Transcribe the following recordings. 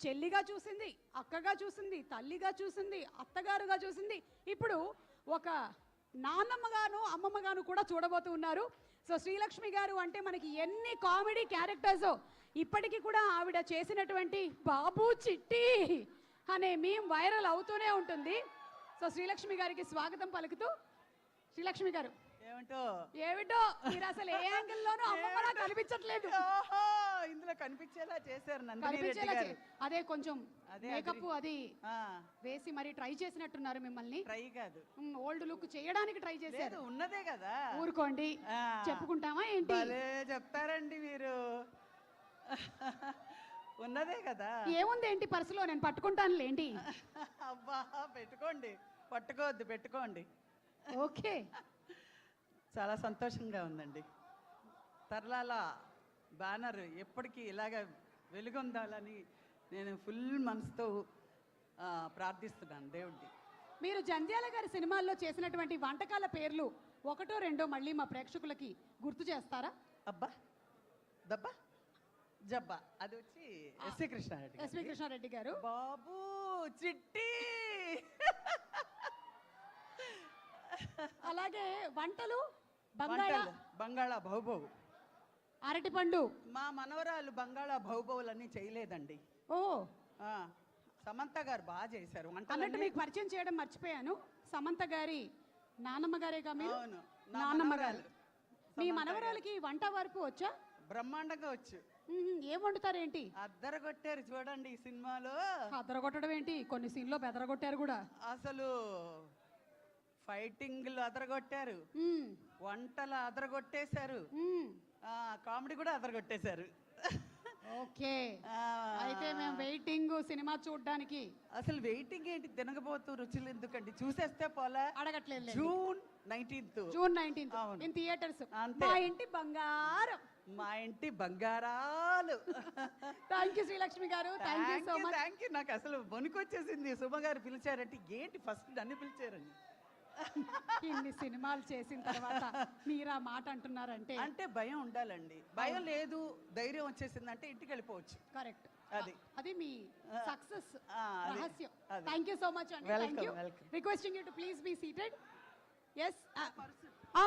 చెల్లిగా చూసింది, అక్కగా చూసింది, తల్లిగా చూసింది, అత్తగారుగా చూసింది, ఇప్పుడు ఒక నాన్నమ్మగాను అమ్మమ్మగాను కూడా చూడబోతూ ఉన్నారు. సో శ్రీలక్ష్మి గారు అంటే మనకి ఎన్ని కామెడీ క్యారెక్టర్స్ ఇప్పటికీ కూడా ఆవిడ చేసినటువంటి బాబు చిట్టి అనే మీమ్ వైరల్ అవుతూనే ఉంటుంది. సో శ్రీలక్ష్మి గారికి స్వాగతం పలుకుతూ, శ్రీలక్ష్మి గారు ఏమిటో మీరు అసలు ఏ యాంగిల్లోనూ అమ్మమ్మలా కనిపించట్లేదు. ఇందులో కనిపించేలా చేశారు అదే కొంచెం మేకప్ అది వేసి మరి ట్రై చేసినట్టున్నారు మిమ్మల్ని. ట్రై కాదు, ఓల్డ్ లుక్ చేయడానికి ట్రై చేశారు. ఉన్నదే కదా, ఊరుకోండి, చెప్పుకుంటామా ఏంటి? చెప్తారండి మీరు. ఉన్నదే కదా, ఏముంది ఏంటి పర్సులో, నేను పట్టుకుంటాను లేండి. అబ్బా పెట్టుకోండి, పట్టుకోవద్దు పెట్టుకోండి. ఓకే, చాలా సంతోషంగా ఉందండి. తర్లాల బ్యానర్ ఎప్పటికీ ఇలాగ వెలుగొందాలని నేను ఫుల్ మనసుతో ప్రార్థిస్తున్నాను దేవుడిని. మీరు జంధ్యాల గారి సినిమాల్లో చేసినటువంటి వంటకాల పేర్లు ఒకటో రెండో మళ్ళీ మా ప్రేక్షకులకి గుర్తు చేస్తారా? అబ్బా దబ్బా జబ్బా, అది వచ్చి ఎస్వి కృష్ణారెడ్డి. ఎస్వి కృష్ణారెడ్డి గారు. బాబు చిట్టి. అలాగే వంటలు బంగాళా బహుబహు, అరటిపండు. మా మనవరాలు బంగాళా బహుబహులన్నీ చేయలేదండి. ఓ, సమంత గారు బాగా చేశారు అన్నట్టు మీకు పరిచయం చేయడం మర్చిపోయాను. సమంత గారి నాన్నమ్మ గారేగా మీరు? అవును, నాన్నమ్మ గారు. మీ మనవరాలకి వంట వరకు వచ్చా? బ్రహ్మాండంగా వచ్చు. ఏం వండుతారేంటి? అద్దరగొట్టారు చూడండి ఈ సినిమాలో. అద్దరగొట్టడం ఏంటి, కొన్ని సీన్లో బెదరగొట్టారు కూడా. అసలు ఫైటింగ్లు అదరగొట్టారు, వంటలు అదరగొట్టేశారు, కామెడీ కూడా అదరగొట్టేశారు. ఓకే, అయితే మేము వెయిటింగ్ సినిమా చూడడానికి. అసలు వెయిటింగ్ ఏంటి, తినకపోతూ రుచులు ఎందుకండి, చూసేస్తే పోలా. అడగట్లేదు. June 19th in theatres. మా ఇంటి బంగారం, మా ఇంటి బంగారాలు. థ్యాంక్ యూ శ్రీలక్ష్మి గారు, thank you so much. Thank you. నాకు అసలు వణుకొచ్చేసింది సుమ గారు పిలిచారంటే, ఏంటి ఫస్ట్ నన్ను పిలిచారండి. ఇన్ని సినిమాలు చేసిన తర్వాత మీరు ఆ మాట అంటున్నారంటే అంటే భయం ఉండాలండి. భయం లేదు, ధైర్యం వచ్చేసిందంటే ఇంటికి వెళ్ళిపోవచ్చు. కరెక్ట్, అది మీ సక్సెస్ రహస్యం. థ్యాంక్ యూ సో మచ్ అండి. Thank you. Requesting you to please be seated. Yes,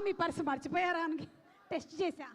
మీ పర్సు మర్చిపోయారా అని టెస్ట్ చేశా.